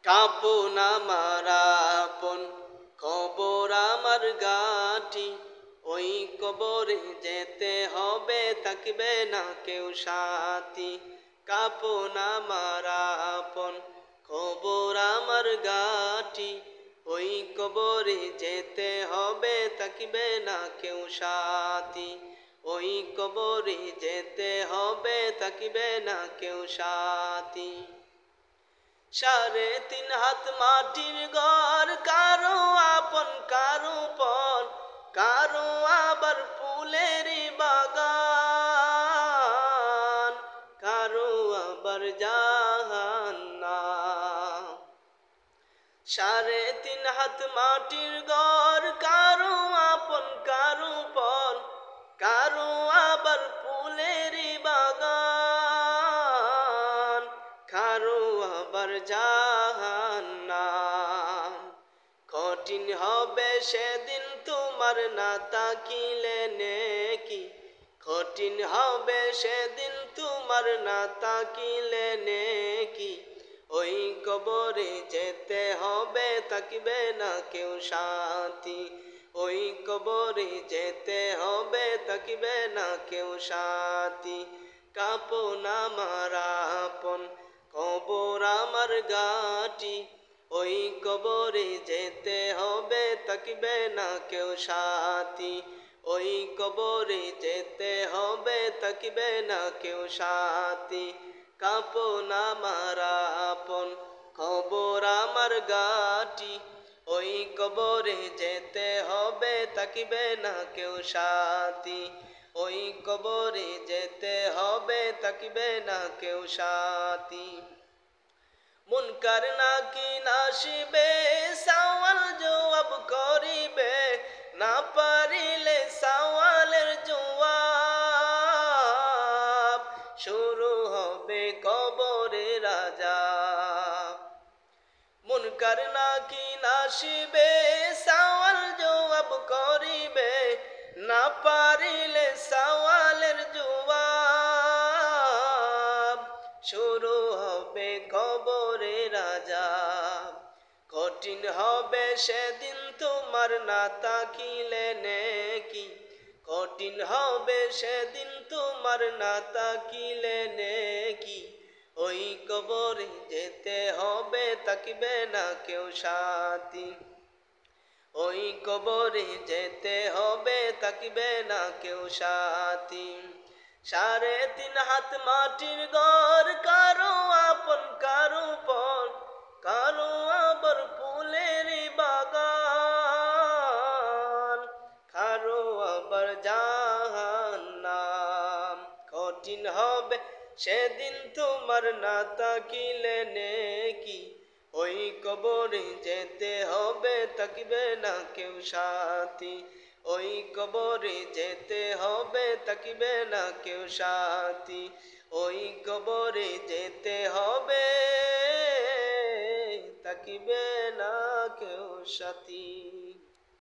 কাপন আমার আপন কবর আমার গাটি, ওই কবরে যেতে হবে থাকবে না কেউ সাথী। কাপন আমার আপন কবর আমার গাটি, ওই কবরে যেতে হবে থাকবে না কেউ সাথী। ওই কবরে যেতে হবে থাকবে না কেউ সাথী। 3.5 হাত মাটির ঘর, কারো আপন কারো পর, কারো আবার ফুলের বাগান, কারো আবার জাহান্নাম। 3.5 হাত মাটির ঘর, কারো আপন কারো পর, কারো আবার ফুলের বাগান, কারো আবার জাহান্নাম। কঠিন হবে সেদিন তোমার না তাকিলে নেকি, কঠিন হবে সেদিন তোমার না তাকিলে নেকি। ওই কবরে যেতে হবে থাকবে না কেউ সাথী। ওই কবরে যেতে হবে থাকবে না কেউ সাথী। কাপন আমার আপন কবর আমার গাটি, ওই কবরে যেতে হবে থাকবে না কেউ সাথী। ওই কবরে যেতে হবে থাকবে না কেউ সাথী। কাপন আমার আপন কবর আমার গাটি, ওই কবরে যেতে হবে থাকবে না কেউ সাথী। ওই কবরে যেতে হবে থাকবে না কেউ সাথী। মুনকার নাকির আসিবে, সওয়াল জবাব করিবে, না পারিলে সওয়ালের জবাব শুরু হবে কবরের আযাব। মুনকার নাকির আসিবে, সওয়াল জবাব করিবে, না পারিলে সওয়ালের জবাব শুরু হবে কবরের আযাব। কঠিন হবে সেদিন তোমার না তাকিলে নেকি, কঠিন হবে সেদিন তোমার না তাকিলে নেকি। ওই কবরে যেতে হবে থাকবে না কেউ সাথী। ওই কবরে যেতে হবে থাকবে না কেউ সাথী। 3.5 হাত মাটির ঘর, কারো আপন কারো পর, কারো আবার ফুলের বাগান, কারো আবার জাহান্নাম। কঠিন হবে সেদিন তোমার না তাকিলে নেকি, ওই কবরে যেতে হবে থাকবে না কেউ সাথী। ওই কবরে যেতে হবে থাকবে না কেউ সাথী। ওই কবরে যেতে হবে থাকবে না কেউ সাথী।